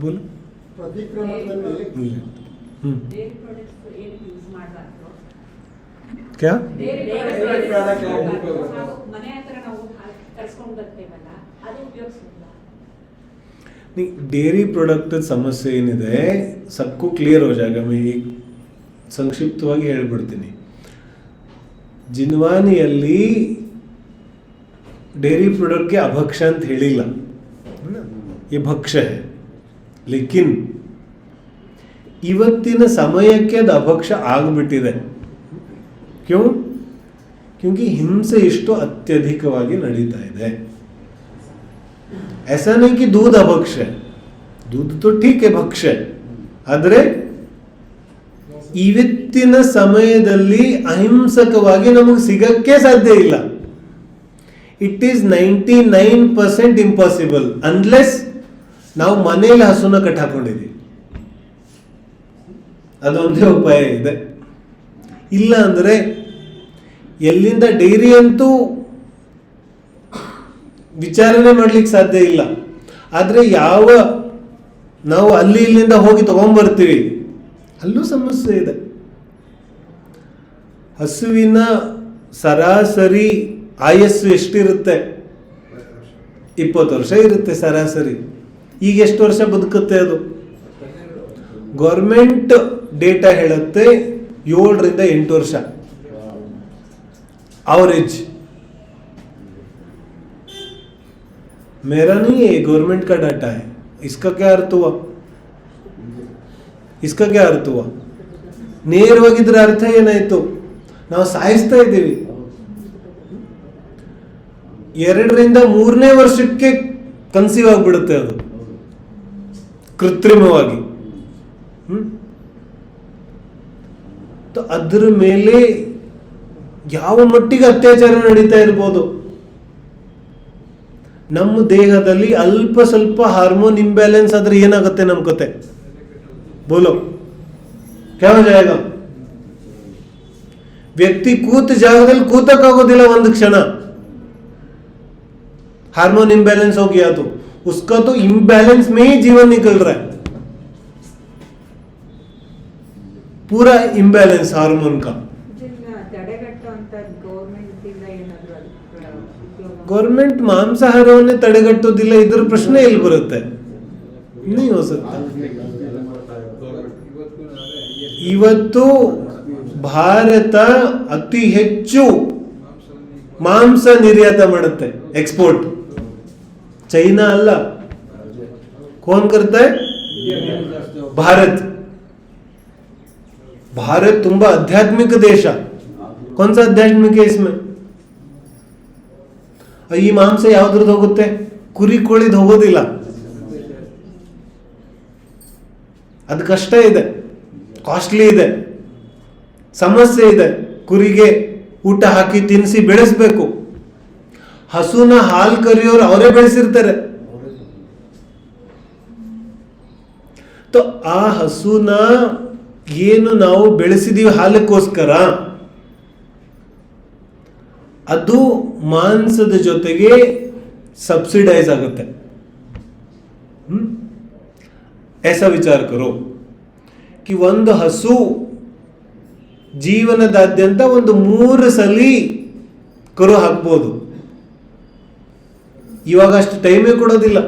बोलो क्या नहीं डेयरी प्रोडक्ट ಸಮಸ್ಯೆ ಏನಿದೆ सबको क्लियर हो जाएगा मैं एक ಸಂಕ್ಷಿಪ್ತವಾಗಿ ಹೇಳ್ಬಿಡ್ತೀನಿ ಜಿನ್ವಾನಿಯಲ್ಲಿ ಡೇರಿ ಪ್ರಾಡಕ್ಟ್ಗೆ ಅಭಕ್ಷ್ಯ ಅಂತ ಹೇಳಿಲ್ಲ ये भक्ष्य है लेकिन ಇವತ್ತಿನ ಸಮಯಕ್ಕೆ ಅದು ಅಭಕ್ಷ್ಯ ಆಗಿಬಿಟ್ಟಿದೆ क्यों क्योंकि ಹಿಂಸೆ ಇಷ್ಟು ಅತ್ಯಧಿಕವಾಗಿ ನಡೀತಾ ಇದೆ ऐसा नहीं कि दूध अभक्ष्य दूध तो ठीक है भक्ष्य ಆದರೆ ಇವತ್ತಿನ ಸಮಯದಲ್ಲಿ ಅಹಿಂಸಕವಾಗಿ ನಮಗೆ ಸಿಗಕ್ಕೆ ಸಾಧ್ಯ ಇಲ್ಲ ಇಟ್ ಈಸ್ 99% ಇಂಪಾಸಿಬಲ್ ಅನ್ಲೆಸ್ ನಾವು ಮನೆಯಲ್ಲಿ ಹಸುನ ಕಟ್ಟಾಕೊಂಡಿದ್ದೀವಿ ಅದೊಂದೇ ಉಪಾಯ ಇದೆ ಇಲ್ಲ ಅಂದ್ರೆ ಎಲ್ಲಿಂದ ಡೈರಿ ಅಂತೂ ವಿಚಾರಣೆ ಮಾಡ್ಲಿಕ್ಕೆ ಸಾಧ್ಯ ಇಲ್ಲ ಆದ್ರೆ ಯಾವ ನಾವು ಅಲ್ಲಿ ಇಲ್ಲಿಂದ ಹೋಗಿ ತಗೊಂಡ್ಬರ್ತೀವಿ ಅಲ್ಲೂ ಸಮಸ್ಯೆ ಇದೆ ಹಸುವಿನ ಸರಾಸರಿ ಆಯಸ್ಸು ಎಷ್ಟಿರುತ್ತೆ 20 ವರ್ಷ ಇರುತ್ತೆ ಸರಾಸರಿ ಈಗ ಎಷ್ಟು ವರ್ಷ ಬದುಕುತ್ತೆ ಅದು ಗೌರ್ಮೆಂಟ್ ಡೇಟಾ ಹೇಳುತ್ತೆ 7 ರಿಂದ 8 ವರ್ಷ एवरेज मेरा नहीं है गवर्नमेंट का डाटा है इसका क्या अर्थ हुआ इसका क्या अर्थ हुआ ನೇರವಾಗಿದ್ರೆ ಅರ್ಥ ಏನಾಯ್ತು ನಾವು ಸಾಯಿಸ್ತಾ ಇದ್ದೀವಿ 2 ರಿಂದ 3ನೇ ವರ್ಷಕ್ಕೆ ಕನ್ಸೀವ್ ಆಗಿಬಿಡುತ್ತೆ ಅದು ಕೃತ್ರಿಮವಾಗಿ ಅದರ ಮೇಲೆ ಯಾವ ಮಟ್ಟಿಗೆ ಅತ್ಯಾಚಾರ ನಡೀತಾ ಇರಬಹುದು ನಮ್ಮ ದೇಹದಲ್ಲಿ ಅಲ್ಪ ಸ್ವಲ್ಪ ಹಾರ್ಮೋನ್ ಇಂಬ್ಯಾಲೆನ್ಸ್ ಆದ್ರೆ ಏನಾಗುತ್ತೆ ನಮ್ಮ ಕತೆ ಬೋಲೋ क्या हो जाएगा ವ್ಯಕ್ತಿ ಕೂತ ಜಾಗದಲ್ಲಿ ಕೂತಕ್ಕಾಗೋದಿಲ್ಲ ಒಂದು ಕ್ಷಣ हार्मोन इंबैलेंस हो गया तो उसका तो इंबैलेंस में ही जीवन निकल रहा है पूरा इंबैलेंस हार्मोन का गवर्नमेंट ಮಾಂಸಾಹಾರವನ್ನೇ ತಡೆಗಟ್ಟೋದಿಲ್ಲ ಇದರ ಪ್ರಶ್ನೆ ಎಲ್ಲಿ ಬರುತ್ತೆ नहीं हो सकता ಇವತ್ತು ಭಾರತ ಅತಿ ಹೆಚ್ಚು ಮಾಂಸ ನಿರ್ಯಾತ ಮಾಡುತ್ತೆ एक्सपोर्ट चाइना अल्ल कौन करता है भारत भारत ತುಂಬಾ आध्यात्मिक देश कौन सा आध्यात्मिक है इसमें ಈ ಮಾಂಸ ಯಾವ್ದ್ರದ್ದು ಹೋಗುತ್ತೆ ಕುರಿ ಕೋಳಿದು ಹೋಗೋದಿಲ್ಲ ಅದು ಕಷ್ಟ ಇದೆ ಕಾಸ್ಟ್ಲಿ ಇದೆ ಸಮಸ್ಯೆ ಇದೆ ಕುರಿಗೆ ಊಟ ಹಾಕಿ ತಿನ್ನಿಸಿ ಬೆಳೆಸಬೇಕು ಹಸುನ ಹಾಲು ಕರಿಯೋರು ಅವರೇ ಬೆಳೆಸಿರ್ತಾರೆ ಆ ಹಸುನ ಏನು ನಾವು ಬೆಳೆಸಿದೀವಿ ಹಾಲಕ್ಕೋಸ್ಕರ ಅದು ಮಾಂಸದ ಜೊತೆಗೆ ಸಬ್ಸಿಡೈಸ್ ಆಗುತ್ತೆ ऐसा विचार करो कि ಒಂದು ಹಸು ಜೀವನದಾದ್ಯಂತ ಒಂದು 3 ಸಲಿ ಕರು ಹಾಕ್ಬೋದು ಇವಾಗ ಅಷ್ಟು ಟೈಮೇ ಕೊಡೋದಿಲ್ಲ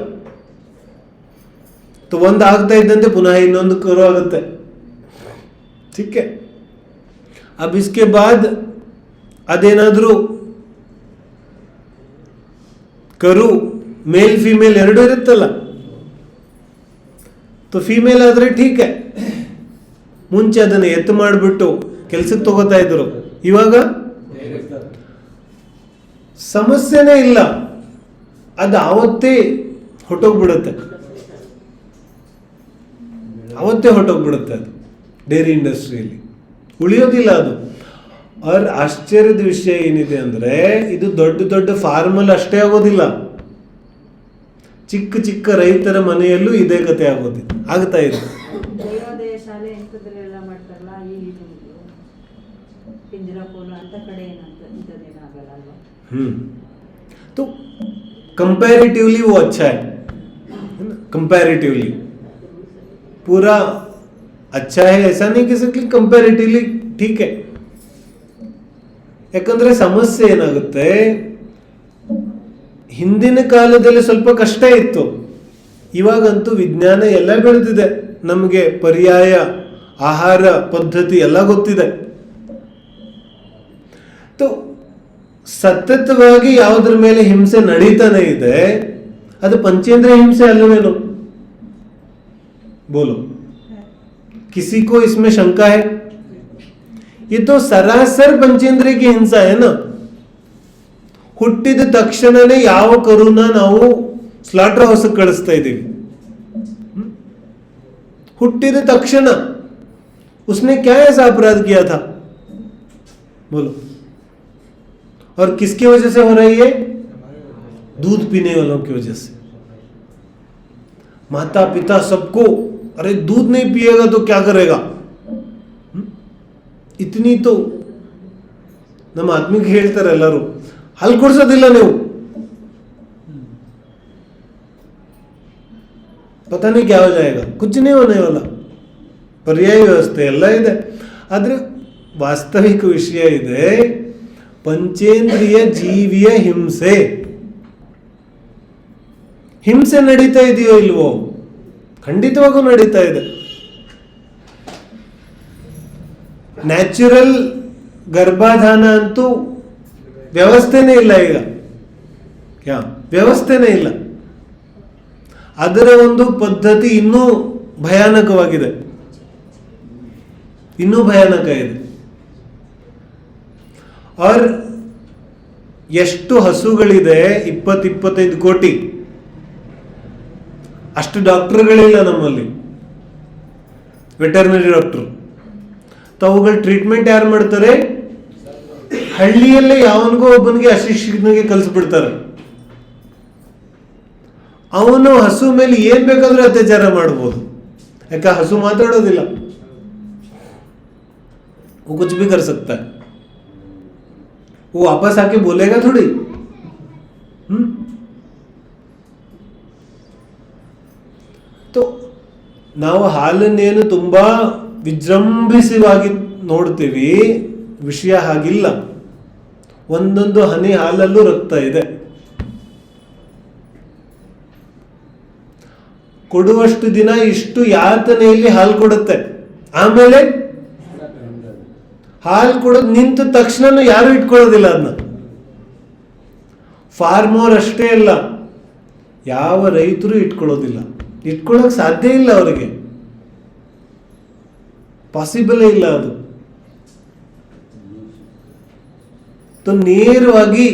ಒಂದು ಆಗ್ತಾ ಇದ್ದಂತೆ ಪುನಃ ಇನ್ನೊಂದು ಕರು ಆಗುತ್ತೆ ठीक है अब इसके बाद ಅದೇನಾದ್ರೂ ಕರು ಮೇಲ್ ಫೀಮೇಲ್ ಎರಡು ಇರುತ್ತಲ್ಲ तो ಫೀಮೇಲ್ ಆದ್ರೆ ठीक है ಮುಂಚೆ ಅದನ್ನ ಎತ್ತು ಮಾಡಿಬಿಟ್ಟು ಕೆಲಸಕ್ಕೆ ತಗೋತಾ ಇದ್ರು ಇವಾಗ ಸಮಸ್ಯೆನೇ ಇಲ್ಲ ಅದು ಅವತ್ತೇ ಹೊಟ್ಟೋಗ್ಬಿಡುತ್ತೆ ಅದು ಡೈರಿ ಇಂಡಸ್ಟ್ರಿಯಲ್ಲಿ ಉಳಿಯೋದಿಲ್ಲ ಅದು और ಆಶ್ಚರ್ಯದ ವಿಷಯ ಏನಿದೆ ಅಂದ್ರೆ ಇದು ದೊಡ್ಡ ದೊಡ್ಡ ಫಾರ್ಮಲ್ ಅಷ್ಟೇ ಆಗೋದಿಲ್ಲ ಚಿಕ್ಕ ಚಿಕ್ಕ ರೈತರ ಮನೆಯಲ್ಲೂ ಇದೇ ಕತೆ ಆಗ್ತಾ ಇದೆ तो कंपैरेटिवली वो अच्छा है कंपैरेटिवली पूरा अच्छा है ऐसा नहीं कह सकते, ಕಂಪ್ಯಾರಿಟಿವ್ಲಿ ठीक है. ಯಾಕಂದ್ರೆ ಸಮಸ್ಯೆ ಏನಾಗುತ್ತೆ, ಹಿಂದಿನ ಕಾಲದಲ್ಲಿ ಸ್ವಲ್ಪ ಕಷ್ಟ ಇತ್ತು, ಇವಾಗಂತೂ ವಿಜ್ಞಾನ ಎಲ್ಲ ಬೆಳೆದಿದೆ, ನಮಗೆ ಪರ್ಯಾಯ ಆಹಾರ ಪದ್ಧತಿ ಎಲ್ಲ ಗೊತ್ತಿದೆ. ಸತತವಾಗಿ ಯಾವುದ್ರ ಮೇಲೆ ಹಿಂಸೆ ನಡೀತಾನೆ ಇದೆ, ಅದು पंचेंद्रिय ಹಿಂಸೆ ಅಲ್ಲವೇನು? बोलो, किसी को इसमें शंका है? ये तो सरासर पंचेंद्रिय की हिंसा है ना. ಹುಟ್ಟಿದ ತಕ್ಷಣನೇ ಯಾವ ಕರುನ ನಾವು ಸ್ಲಾಟರ್ ಹೌಸ್ ಕಳಿಸ್ತಾ ಇದ್ದೀವಿ. ಹುಟ್ಟಿದ ತಕ್ಷಣ उसने क्या ऐसा अपराध किया था? बोलो. और किसकी वजह से हो रही है? दूध पीने वालों की वजह से. माता पिता सबको, अरे दूध नहीं पिएगा तो क्या करेगा, इतनी तो ನಮ್ಮ ಆತ್ಮಿಕ ಹೇಳ್ತಾರೆ ಎಲ್ಲರೂ, ಹಾಲು ಕೊಡ್ಸೋದಿಲ್ಲ ನೀವು, ಪತಾ नहीं क्या हो जाएगा, कुछ नहीं होने वाला. ಪರ್ಯಾಯ ವ್ಯವಸ್ಥೆ ಎಲ್ಲ ಇದೆ. ಆದ್ರೆ ವಾಸ್ತವಿಕ ವಿಷಯ ಇದೆ, ಪಂಚೇಂದ್ರಿಯ ಜೀವಿಯ ಹಿಂಸೆ ನಡೀತಾ ಇದೆಯೋ ಇಲ್ವೋ? ಖಂಡಿತವಾಗೂ ನಡೀತಾ ಇದೆ. ನ್ಯಾಚುರಲ್ ಗರ್ಭಾಧಾನ ಅಂತೂ ವ್ಯವಸ್ಥೆನೇ ಇಲ್ಲ ಈಗ. ವ್ಯವಸ್ಥೆನೇ ಇಲ್ಲ. ಅದರ ಒಂದು ಪದ್ಧತಿ ಇನ್ನೂ ಭಯಾನಕವಾಗಿದೆ, ಇನ್ನೂ ಭಯಾನಕ ಇದೆ. और ಎಷ್ಟು ಹಸುಗಳಿದೆ? 20-25 ಕೋಟಿ. ಅಷ್ಟು ಡಾಕ್ಟರ್ಗಳಿಲ್ಲ ನಮ್ಮಲ್ಲಿ, ವೆಟರ್ನರಿ ಡಾಕ್ಟರ್. ಅವುಗಳ ಟ್ರೀಟ್ಮೆಂಟ್ ಯಾರು ಮಾಡ್ತಾರೆ? ಹಳ್ಳಿಯಲ್ಲೇ ಯಾವನಿಗೋ ಒಬ್ಬನಿಗೆ ಅಶಿಕ್ಷಿತನಿಗೆ ಕಲಿಸ್ಬಿಡ್ತಾರೆ. ಅವನು ಹಸು ಮೇಲೆ ಏನ್ ಬೇಕಾದ್ರೂ ಅತ್ಯಾಚಾರ ಮಾಡ್ಬೋದು, ಯಾಕೆ ಹಸು ಮಾತಾಡೋದಿಲ್ಲ. वो कुछ भी कर सकता है, वो वापस आके बोलेगा थोड़ी. तो ನಾವು ಹಾಲನ್ನೇನು ತುಂಬಾ ವಿಜೃಂಭಿಸವಾಗಿ ನೋಡ್ತೀವಿ, ವಿಷಯ ಹಾಗಿಲ್ಲ. ಒಂದೊಂದು ಹನಿ ಹಾಲಲ್ಲೂ ರಕ್ತ ಇದೆ. ಕೊಡುವಷ್ಟು ದಿನ ಇಷ್ಟು ಯಾತನೆಯಲ್ಲಿ ಹಾಲು ಕೊಡುತ್ತೆ. ಆಮೇಲೆ ಹಾಲು ಕೊಡೋದು ನಿಂತ ತಕ್ಷಣ ಯಾರು ಇಟ್ಕೊಳ್ಳೋದಿಲ್ಲ ಅದನ್ನ. ಫಾರ್ಮರ್ ಅಷ್ಟೇ ಅಲ್ಲ, ಯಾವ ರೈತರು ಇಟ್ಕೊಳ್ಳೋದಿಲ್ಲ, ಇಟ್ಕೊಳ್ಳೋಕೆ ಸಾಧ್ಯ ಇಲ್ಲ, ಅವರಿಗೆ ಪಾಸಿಬಲೇ ಇಲ್ಲ ಅದು. ನೇರವಾಗಿ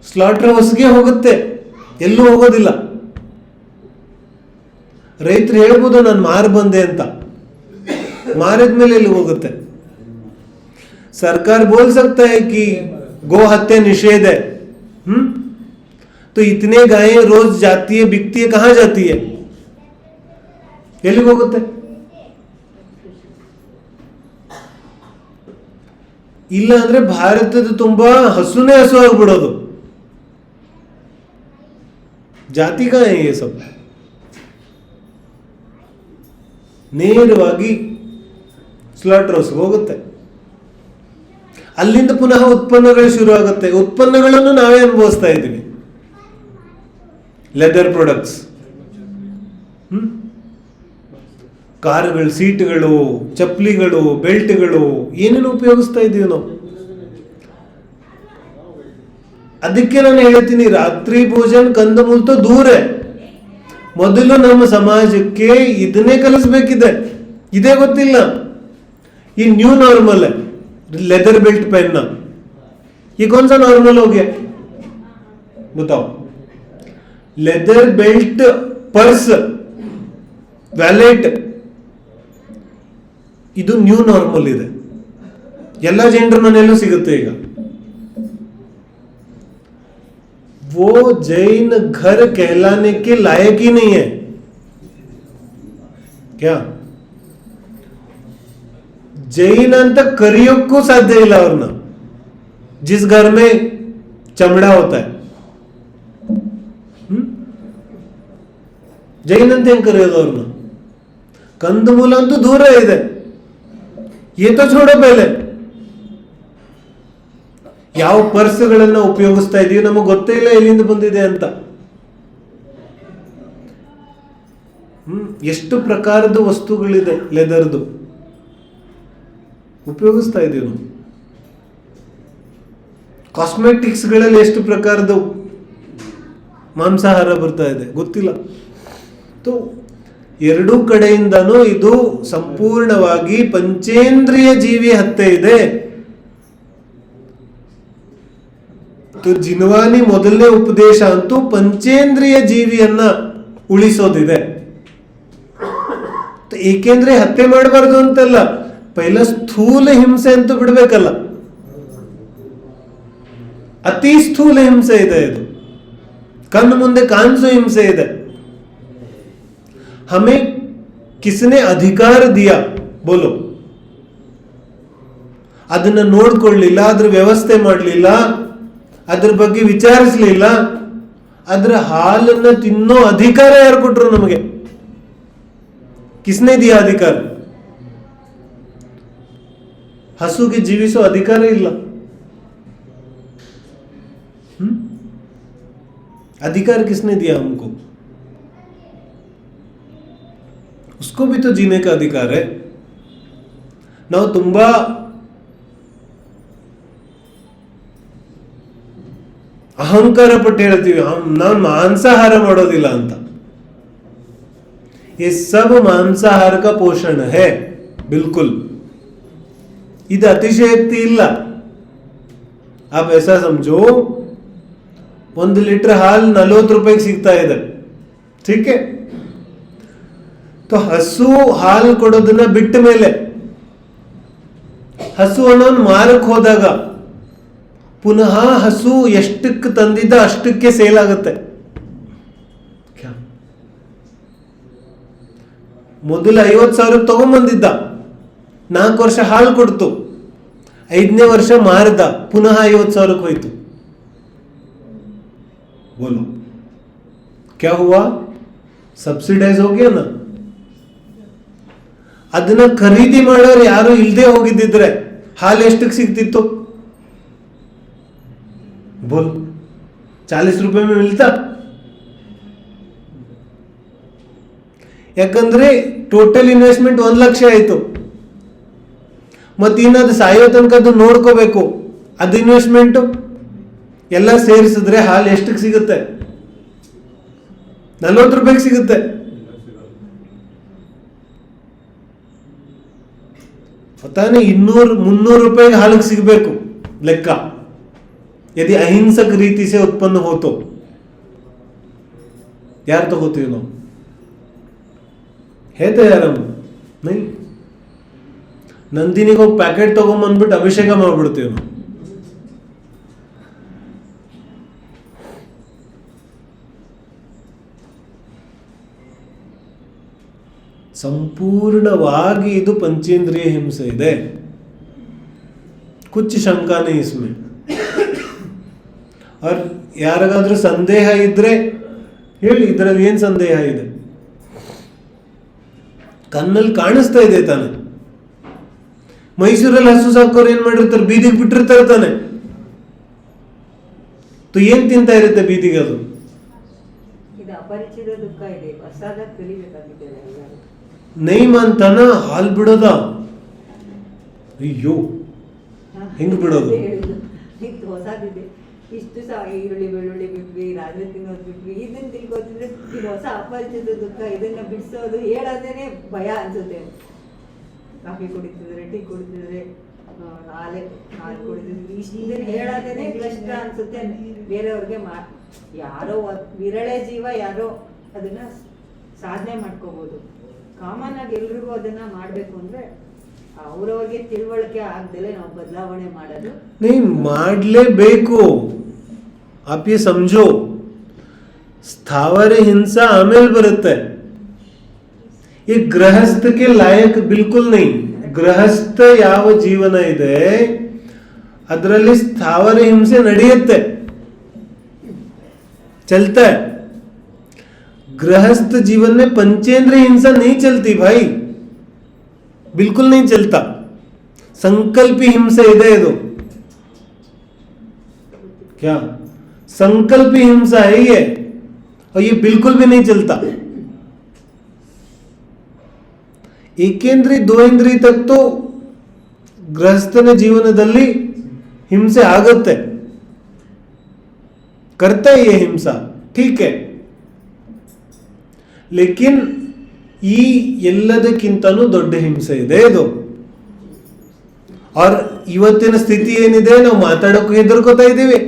ಸ್ಲಾಟರ್ ಹೌಸ್ಗೆ ಹೋಗುತ್ತೆ, ಎಲ್ಲೂ ಹೋಗೋದಿಲ್ಲ. ರೈತರು ಹೇಳ್ಬೋದು ನಾನು ಮಾರು ಬಂದೆ ಅಂತ, ಮಾರಿದ್ಮೇಲೆ ಎಲ್ಲಿ ಹೋಗುತ್ತೆ? सरकार बोल सकता है कि गो हत्या निषेध है, तो इतने गायें रोज जाती है, बिकती है, कहां जाती है? ಎಲ್ಲಿಗೆ ಹೋಗುತ್ತೆ? ಇಲ್ಲ ಅಂದ್ರೆ ಭಾರತದ ತುಂಬಾ ಹಸುನೇ ಹಸು ಆಗ್ಬಿಡೋದು. ಜಾತಿ ಕಾ ಹೈ ಯೇ ಸಬ್? ನೇರವಾಗಿ ಸ್ಲಾಟರ್ ಹೌಸ್ಗೆ ಹೋಗುತ್ತೆ. ಅಲ್ಲಿಂದ ಪುನಃ ಉತ್ಪನ್ನಗಳು ಶುರು ಆಗುತ್ತೆ. ಉತ್ಪನ್ನಗಳನ್ನು ನಾವೇ ಅನುಭವಿಸ್ತಾ ಇದ್ದೀವಿ. ಲೆದರ್ ಪ್ರಾಡಕ್ಟ್ಸ್, ಕಾರುಗಳು, ಸೀಟ್ಗಳು, ಚಪ್ಪಲಿಗಳು, ಬೆಲ್ಟ್ಗಳು, ಏನೇನು ಉಪಯೋಗಿಸ್ತಾ ಇದ್ದೀವಿ ನಾವು. ಅದಕ್ಕೆ ನಾನು ಹೇಳ್ತೀನಿ, ರಾತ್ರಿ ಭೋಜನ ಕಂದಮೂಲ ದೂರ. ಮೊದಲು ನಮ್ಮ ಸಮಾಜಕ್ಕೆ ಇದನ್ನೇ ಕಲಿಸ್ಬೇಕಿದೆ. ಇದೇ ಗೊತ್ತಿಲ್ಲ. ಈ ನ್ಯೂ ನಾರ್ಮಲ್ है, लेदर बेल्ट पहनना. ये कौन सा नॉर्मल हो गया बताओ? लेदर बेल्ट, पर्स, ವ್ಯಾಲೆಟ್, ಇದು ನ್ಯೂ ನಾರ್ಮಲ್ ಇದೆ. ಎಲ್ಲ ಜನರ ಮನೆಯಲ್ಲೂ ಸಿಗುತ್ತೆ ಈಗ. वो जैन घर कहलाने के लायक ही नहीं है क्या? जैन ಅಂತ ಕರೆಯೋಕ್ಕೂ ಸಾಧ್ಯ ಇಲ್ಲ ಅವ್ರನ್ನ, जिस घर में चमड़ा होता है. ಜೈನ್ ಅಂತ ಹೆಂಗ್ ಕರೆಯೋದು ಅವ್ರನ್ನ? ಕಂದಮೂಲ ಅಂತೂ ದೂರ ಇದೆ. ಏತೋ छोड़ो पहले. ಯಾವ ಪರ್ಸ್ಗಳನ್ನ ಉಪಯೋಗಿಸ್ತಾ ಇದೀವಿ ನಮಗೆ ಗೊತ್ತೇ ಇಲ್ಲ ಎಲ್ಲಿಂದ ಬಂದಿದೆ ಅಂತ. ಎಷ್ಟು ಪ್ರಕಾರದ ವಸ್ತುಗಳಿದೆ ಲೆದರ್ದು ಉಪಯೋಗಿಸ್ತಾ ಇದೀವಿ ನಾವು. ಕಾಸ್ಮೆಟಿಕ್ಸ್ಗಳಲ್ಲಿ ಎಷ್ಟು ಪ್ರಕಾರದ ಮಾಂಸಾಹಾರ ಬರ್ತಾ ಇದೆ ಗೊತ್ತಿಲ್ಲ. ಎರಡೂ ಕಡೆಯಿಂದನೂ ಇದು ಸಂಪೂರ್ಣವಾಗಿ ಪಂಚೇಂದ್ರಿಯ ಜೀವಿ ಹತ್ಯೆ ಇದೆ. ಜಿನ್ವಾನಿ ಮೊದಲನೇ ಉಪದೇಶ ಅಂತೂ ಪಂಚೇಂದ್ರಿಯ ಜೀವಿಯನ್ನ ಉಳಿಸೋದಿದೆ. ಏಕೆಂದ್ರೆ ಹತ್ಯೆ ಮಾಡಬಾರ್ದು ಅಂತಲ್ಲ, ಪೈಲ ಸ್ಥೂಲ ಹಿಂಸೆ ಅಂತೂ ಬಿಡ್ಬೇಕಲ್ಲ. ಅತಿ ಸ್ಥೂಲ ಹಿಂಸೆ ಇದೆ, ಇದು ಕಣ್ಣು ಮುಂದೆ ಕಾಣಿಸೋ ಹಿಂಸೆ ಇದೆ. हमें किसने अधिकार दिया बोलो? ಅದನ್ನ ನೋಡ್ಕೊಳ್ಳಿಲ್ಲ, ಅದ್ರ ವ್ಯವಸ್ಥೆ ಮಾಡಲಿಲ್ಲ, ಅದ್ರ ಬಗ್ಗೆ ವಿಚಾರಿಸಲಿಲ್ಲ. ಅದ್ರ ಹಾಲನ್ನ ತಿನ್ನೋ ಅಧಿಕಾರ ಯಾರು ಕೊಟ್ರು ನಮಗೆ? ಕಿಸ್ನೆ ದಿಯಾ ಅಧಿಕಾರ? ಹಸುಗೆ ಜೀವಿಸೋ ಅಧಿಕಾರ ಇಲ್ಲ. अधिकार किसने दिया हमको? उसको भी तो जीने का अधिकार है. ನಾವು ತುಂಬಾ ಅಹಂಕಾರ ಪಟ್ಟು ಹೇಳ್ತೀವಿ ನಾನು ಮಾಂಸಾಹಾರ ಮಾಡೋದಿಲ್ಲ ಅಂತ. ये सब मांसाहार का पोषण है, बिल्कुल. ಇದು ಅತಿಶಯೋಕ್ತಿ ಇಲ್ಲ. आप ऐसा समझो, 1 ಲೀಟರ್ ಹಾಲು 40 ರೂಪಾಯಿಗೆ ಸಿಗ್ತಾ ಇದೆ, ठीक है? तो ಹಸು ಹಾಲು ಕೊಡೋದನ್ನ ಬಿಟ್ಟ ಮೇಲೆ ಹಸು ಅನ್ನೋನ್ ಮಾರಕ್ಕೆ ಹೋದಾಗ ಪುನಃ ಹಸು ಎಷ್ಟಕ್ಕೆ ತಂದಿದ್ದ ಅಷ್ಟಕ್ಕೆ ಸೇಲ್ ಆಗುತ್ತೆ. ಮೊದಲು 50,000 ತಗೊಂಡ್ಬಂದಿದ್ದ, 4 ವರ್ಷ ಹಾಲು ಕೊಡ್ತು, 5ನೇ ವರ್ಷ ಮಾರಿದ, ಪುನಃ 50,000 ಹೋಯ್ತು. बोलो क्या हुआ? ಸಬ್ಸಿಡೈಸ್ ಹೋಗ್ಯ ನಾ. ಅದನ್ನ ಖರೀದಿ ಮಾಡೋರು ಯಾರು ಇಲ್ಲದೆ ಹೋಗಿದ್ದಿದ್ರೆ ಹಾಲು ಎಷ್ಟಕ್ಕೆ ಸಿಗ್ತಿತ್ತು? बोल 40 ರೂಪಾಯಿ में मिलता. ಯಾಕಂದ್ರೆ ಟೋಟಲ್ ಇನ್ವೆಸ್ಟ್ಮೆಂಟ್ 1 ಲಕ್ಷ ಆಯ್ತು. ಮತ್ತಿನ್ನದು ಸಾಯೋ ತನಕ ಅದು ನೋಡ್ಕೋಬೇಕು. ಅದು ಇನ್ವೆಸ್ಟ್ಮೆಂಟ್ ಎಲ್ಲ ಸೇರಿಸಿದ್ರೆ ಹಾಲು ಎಷ್ಟಕ್ಕೆ ಸಿಗುತ್ತೆ? 40 ರೂಪಾಯಿಗೆ ಸಿಗುತ್ತೆ. ಪತಾನೆ 200-300 ರೂಪಾಯಿಗೆ ಹಾಲಿಗೆ ಸಿಗಬೇಕು ಲೆಕ್ಕ. यदि अहिंसक रीति से उत्पन्न हो तो यार तो होती हो है तो यार हम नहीं. ನಂದಿನಿಗೆ ಹೋಗಿ ಪ್ಯಾಕೆಟ್ ತಗೊಂಬಂದ್ಬಿಟ್ಟು ಅಭಿಷೇಕ ಮಾಡ್ಬಿಡ್ತೀವಿ ನಾವು. ಸಂಪೂರ್ಣವಾಗಿ ಇದು ಪಂಚೇಂದ್ರಿಯ ಹಿಂಸೆ ಇದೆ. कुछ शंका नहीं इसमें. और ಯಾರಿಗಾದ್ರೂ ಸಂದೇಹ ಇದ್ರೆ ಹೇಳಿ, ಇದರಲ್ಲಿ ಏನ್ ಸಂದೇಹ ಇದೆ? ಕಣ್ಣಲ್ಲಿ ಕಾಣಿಸ್ತಾ ಇದೆ ತಾನೆ. ಮೈಸೂರಲ್ಲಿ ಹಸು ಸಾಕೋರು ಏನ್ ಮಾಡಿರ್ತಾರೆ? ಬೀದಿಗೆ ಬಿಟ್ಟಿರ್ತಾರೆ ತಾನೆ. ಏನ್ ತಿಂತಾ ಇರುತ್ತೆ ಬೀದಿಗೆ? ಅದು ಅಪರಿಚಿತ ದುಃಖ ಇದೆ. ಹೊಸದ ಕಲಿಬೇಕಾಗಿದೆ. ನೈ ಮಾಂತಾನ ಹಾಲ್ ಬಿಡೋದ? ಅಯ್ಯೋ, ಹೆಂಗ್ ಬಿಡೋದು? ಹೊಸದಿದೆ. ಇಷ್ಟು ಸಹ ಈರುಳ್ಳಿ ಬೆಳ್ಳುಳ್ಳಿ ಬಿಟ್ವಿ, ರಾತ್ರಿ ತಿನ್ನೋದು ಬಿಟ್ವಿ, ಇದನ್ನ ತಿಳ್ಕೊತಿದ್ರೆ ಇದು ಹೊಸ ಅಪರಿಚಿತ ದುಃಖ. ಇದನ್ನ ಬಿಡಿಸೋದು ಹೇಳೋದೇನೆ ಭಯ ಅನ್ಸುತ್ತೆ. ಕಾಫಿ ಕುಡಿತಿದ್ರೆ, ಟೀ ಕುಡಿತಿದ್ರೆ, ಹಾಲು ಕುಡಿತಿದ್ರೆ, ಇಷ್ಟನ್ನ ಹೇಳೋದೇನೆ ಕಷ್ಟ ಅನ್ಸುತ್ತೆ ಬೇರೆಯವ್ರಿಗೆ. ಯಾರೋ ವಿರಳೆ ಜೀವ ಯಾರೋ ಅದನ್ನ ಸಾಧನೆ ಮಾಡ್ಕೋಬಹುದು. ಕಾಮನ್ ಆಗಿ ಎಲ್ರಿಗೂ ಅದನ್ನ ಮಾಡ್ಬೇಕು ಅಂದ್ರೆ ಅವ್ರವ್ರಿಗೆ ತಿಳುವಳಿಕೆ ಆಗ್ದಲೆ ನಾವು ಬದಲಾವಣೆ ಮಾಡೋದು नहीं ಮಾಡಲೇಬೇಕು. आप ये समझो, ಸ್ಥಾವರ ಹಿಂಸಾ ಆಮೇಲೆ ಬರುತ್ತೆ. ಈ ಗೃಹಸ್ಥಕ್ಕೆ ಲಾಯಕ್ ಬಿಲ್ಕುಲ್ नहीं. ಗೃಹಸ್ಥ ಯಾವ ಜೀವನ ಇದೆ ಅದರಲ್ಲಿ ಸ್ಥಾವರ ಹಿಂಸೆ ನಡೆಯುತ್ತೆ, चलता है. गृहस्थ जीवन में पंचेंद्रिय हिंसा नहीं चलती भाई. बिल्कुल नहीं चलता. संकल्पी हिंसा ಇದೆ ಇದು. क्या संकल्पी हिंसा है ये, और ये बिल्कुल भी नहीं चलता. ಏಕೇಂದ್ರಿ ದ್ವೇಂದ್ರಿ ತಕ್ ತೋ ಗೃಹಸ್ಥನ ಜೀವನದಲ್ಲಿ ಹಿಂಸೆ ಆಗುತ್ತೆ, करता है ये हिंसा, ठीक है. ಲೇಕಿನ್ ಈ ಎಲ್ಲದಕ್ಕಿಂತನೂ ದೊಡ್ಡ ಹಿಂಸೆ ಇದೆ ಇದು. और ಇವತ್ತಿನ ಸ್ಥಿತಿ ಏನಿದೆ, ನಾವು ಮಾತಾಡೋಕೆ ಹೆದರ್ಕೋತಾ ಇದ್ದೀವಿ,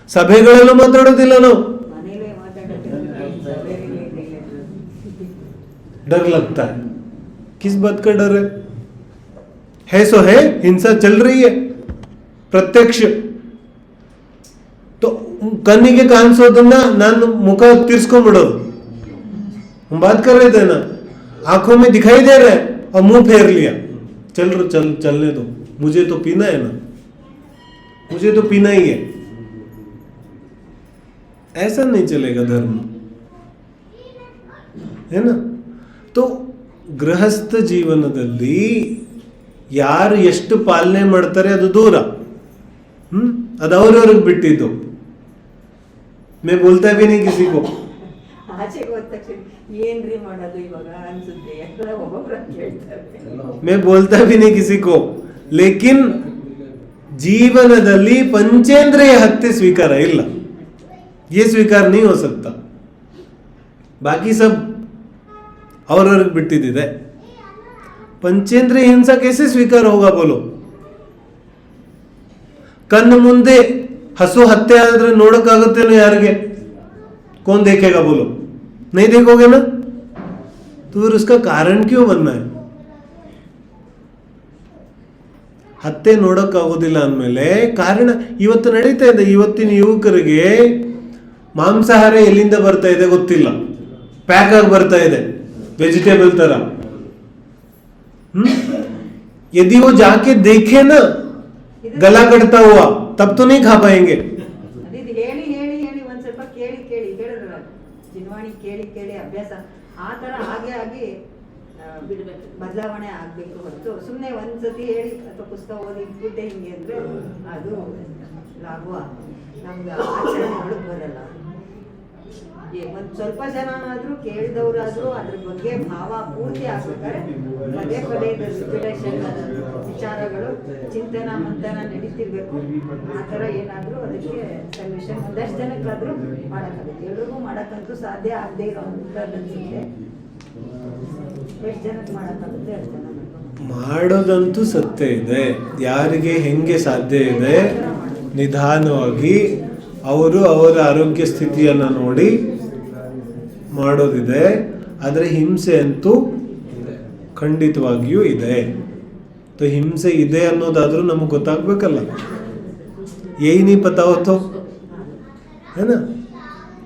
ಸಭೆಗಳಲ್ಲೂ ಮಾತಾಡೋದಿಲ್ಲ ನಾವು, ಮನೇಲೆ ಮಾತಾಡೋಕೆ डर लगता है. किस बात का डर है सो है, हिंसा चल रही है प्रत्यक्ष. तो ಕಣ್ಣಿಗೆ ಕಾಣಿಸೋದನ್ನ ನಾನು ಮುಖ ತಿರ್ಸ್ಕೊಂಡ್ಬಿಡೋದು. हम बात कर रहे थे ना, आंखों में दिखाई दे रहा है और मुंह फेर लिया, चलने दो, मुझे तो पीना है ना, मुझे तो पीना ही है. ऐसा नहीं चलेगा धर्म, है ना. तो ಗೃಹಸ್ಥ ಜೀವನದಲ್ಲಿ ಯಾರು ಎಷ್ಟು ಪಾಲನೆ ಮಾಡ್ತಾರೆ ಅದು ದೂರ, ಅದು ಅವ್ರವ್ರಿಗೆ ಬಿಟ್ಟಿದ್ದು. मैं बोलता भी नहीं किसी को, ಆಚೆಗೆ ಹೋದ ತಕ್ಷಣ ಏನ್ರಿ ಮಾಡೋದು ಇವಾಗ ಅನ್ಸುತ್ತೆ, ಯಾಕಂದ್ರೆ ಒಬ್ಬೊಬ್ರು ಕೇಳ್ತಾರೆ. मैं बोलता भी नहीं किसी को, लेकिन ಜೀವನದಲ್ಲಿ ಪಂಚೇಂದ್ರಿಯ ಹತ್ಯೆ ಸ್ವೀಕಾರ ಇಲ್ಲ, ये स्वीकार नहीं हो सकता. बाकी सब ಅವ್ರವ್ರಿಗೆ ಬಿಟ್ಟಿದ್ದಿದೆ. पंचेंद्रिय हिंसा कैसे स्वीकार होगा बोलो. ಕಣ್ಣು ಮುಂದೆ ಹಸು ಹತ್ಯೆ ಆದ್ರೆ ನೋಡಕ್ಕಾಗುತ್ತೇನೋ ಯಾರಿಗೆ, कौन देखेगा बोलो, नहीं देखोगे ना. तो फिर उसका कारण क्यों बनना है. ಹತ್ಯೆ ನೋಡಕ್ಕಾಗೋದಿಲ್ಲ ಅಂದಮೇಲೆ ಕಾರಣ ಇವತ್ತು ನಡೀತಾ ಇದೆ. ಇವತ್ತಿನ ಯುವಕರಿಗೆ ಮಾಂಸಾಹಾರ ಎಲ್ಲಿಂದ ಬರ್ತಾ ಇದೆ ಗೊತ್ತಿಲ್ಲ, ಪ್ಯಾಕ್ ಆಗಿ ಬರ್ತಾ ಇದೆ वेजिटेबल तरह. यदि वो जाके देखे ना गला कटता हुआ, तब तो नहीं खा पाएंगे. ಹೇಳಿ ಹೇಳಿ ಹೇಳಿ ಒಂದ್ ಸ್ವಲ್ಪ ಕೇಳಿ ಕೇಳಿ ಹೇಳಿದ್ರಲ್ಲ, ಚಿನ್ವಾಣಿ ಕೇಳಿ ಕೇಳಿ ಅಭ್ಯಾಸ ಆ ತರ ಹಾಗೆ ಆಗಿ ಬಿಡ್ಬೇಕು, ಬದಲಾವಣೆ ಆಗ್ಬೇಕು ಹೊರತು ಸುಮ್ಮನೆ ಒಂದ್ಸತಿ ಹೇಳಿ ಅಥವಾ ಪುಸ್ತಕ ಓದಿ ಇಟ್ಬಿಟ್ಟೆ ಹಿಂಗೆ ಅಂದ್ರೆ ಅದು ಲಾಗುವ ನಮ್ಗೆ ಆಚರಣೆಗಳು ಬರಲ್ಲ. ಒಂದ್ ಸ್ವಲ್ಪ ಜನ ಆದ್ರೂ ಕೇಳಿದವರಾದ್ರೂ ಅದ್ರ ಬಗ್ಗೆ ಭಾವ ಪೂರ್ತಿ ಆಗ್ಬೇಕಾದ್ರೆ ಪದೇ ಪದೇ ರಿಪಿಟೇಷನ್ ವಿಚಾರಗಳು ಚಿಂತನ ಮಂಥನ ನಡೀತಿರ್ಬೇಕು. ಆ ಥರ ಏನಾದ್ರೂ ಅದಕ್ಕೆ ಸೊಲ್ಯೂಷನ್ ಒಂದಷ್ಟು ಜನಕ್ಕಾದ್ರೂ ಮಾಡೋಕ್ಕಾಗುತ್ತೆ. ಎಲ್ರಿಗೂ ಮಾಡೋಕ್ಕಂತೂ ಸಾಧ್ಯ ಆಗದೆ ಇರೋಂಥದ್ದು ಅನ್ಸುತ್ತೆ. ಎಷ್ಟು ಜನಕ್ಕೆ ಮಾಡೋಕ್ಕಾಗುತ್ತೆ ಅಷ್ಟು ಜನ ಮಾಡೋದಂತೂ ಸತ್ಯ ಇದೆ. ಯಾರಿಗೆ ಹೆಂಗೆ ಸಾಧ್ಯ ಇದೆ ನಿಧಾನವಾಗಿ ಅವರು ಅವರ ಆರೋಗ್ಯ ಸ್ಥಿತಿಯನ್ನು ನೋಡಿ ಮಾಡೋದಿದೆ. ಆದರೆ ಹಿಂಸೆ ಅಂತೂ ಖಂಡಿತವಾಗಿಯೂ ಇದೆ. तो ಹಿಂಸೆ ಇದೆ ಅನ್ನೋದಾದ್ರೂ ನಮಗೆ ಗೊತ್ತಾಗಬೇಕಲ್ಲ. ಯही नहीं पता हो तो है ना.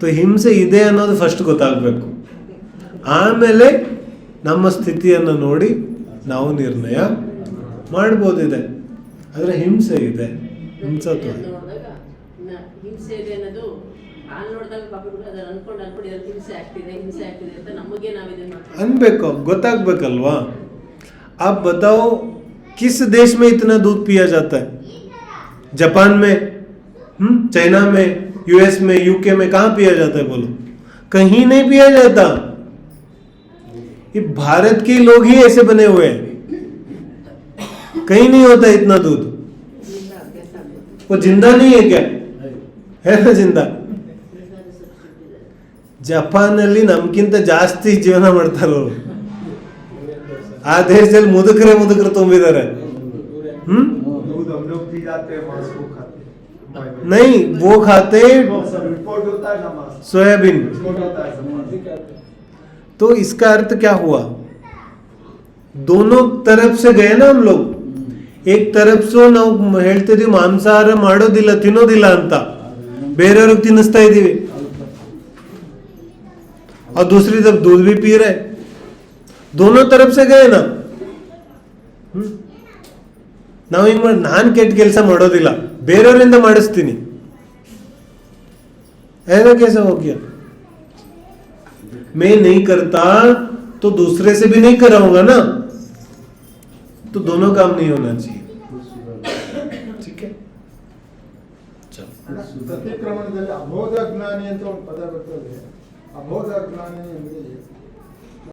तो ಹಿಂಸೆ ಇದೆ ಅನ್ನೋದು ಫಸ್ಟ್ ಗೊತ್ತಾಗಬೇಕು. ಆಮೇಲೆ ನಮ್ಮ ಸ್ಥಿತಿಯನ್ನು ನೋಡಿ ನಾವು ನಿರ್ಣಯ ಮಾಡ್ಬೋದಿದೆ. ಆದರೆ ಹಿಂಸೆ ಇದೆ, ಹಿಂಸತ್ವ ಹಿಂಸೆ ಇದೆ ಅನ್ನೋದು ಅಲ್ಲಿ ನೋಡಿದಾಗ ಪಾಪಗಳು ಅದನ್ನ ಅನ್ಕೊಂಡು ಹಿಂಸೆ ಆಗ್ತಿದೆ ಅಂತ ನಮಗೆ ನಾವು ಇದನ್ನ ಅನ್ಬೇಕು, ಗೊತ್ತಾಗ್ಬೇಕಲ್ವಾ. आप बताओ किस देश में इतना दूध पिया जाता है. जापान में, चाइना में, यूएस में, यूके में कहाँ पिया जाता है बोलो. कहीं नहीं पिया जाता. ये भारत के लोग ही ऐसे बने हुए हैं, कहीं नहीं होता इतना दूध. वो जिंदा नहीं है क्या, है ना जिंदा. ಜಪಾನಲ್ಲಿ ನಮ್ಗಿಂತ ಜಾಸ್ತಿ ಜೀವನ ಮಾಡ್ತಾರೆ ಅವರು. ಆ ದೇಶದಲ್ಲಿ ಮುದುಕರು ತುಂಬಿದ್ದಾರೆ. नहीं वो खाते सोयाबीन. तो इसका अर्थ क्या हुआ, दोनों तरफ से गए ना हम लोग. एक तरफ से ನಾವು ಹೇಳ್ತಿದೀವಿ ಮಾಂಸಾಹಾರ ಮಾಡೋದಿಲ್ಲ ತಿನ್ನೋದಿಲ್ಲ ಅಂತ, ಬೇರೆಯವ್ರಿಗೆ ತಿನ್ನಿಸ್ತಾ ಇದೀವಿ. और दूसरी तरफ दूध भी पी रहे. दोनों तरफ से गए ना. ನಾವು ಹಿಂಗ್ ಮಾಡಿ ನಾನು ಕೆಟ್ಟ ಕೆಲಸ ಮಾಡೋದಿಲ್ಲ, ಬೇರೆಯವರಿಂದ ಮಾಡಿಸ್ತೀನಿ. ऐसा कैसे हो गया. मैं नहीं करता तो दूसरे से भी नहीं कराऊंगा ना. तो दोनों काम नहीं होना चाहिए. ठीक है, चलो. ಪ್ರತಿಕ್ರಮಣದಲ್ಲಿ ಅಬೋಧ ಜ್ಞಾನಿ ಅಂತ ಒಂದು ಪದ ಬರ್ತದೆ. ಅಬೋಧ ಜ್ಞಾನಿ ಅಂದ್ರೆ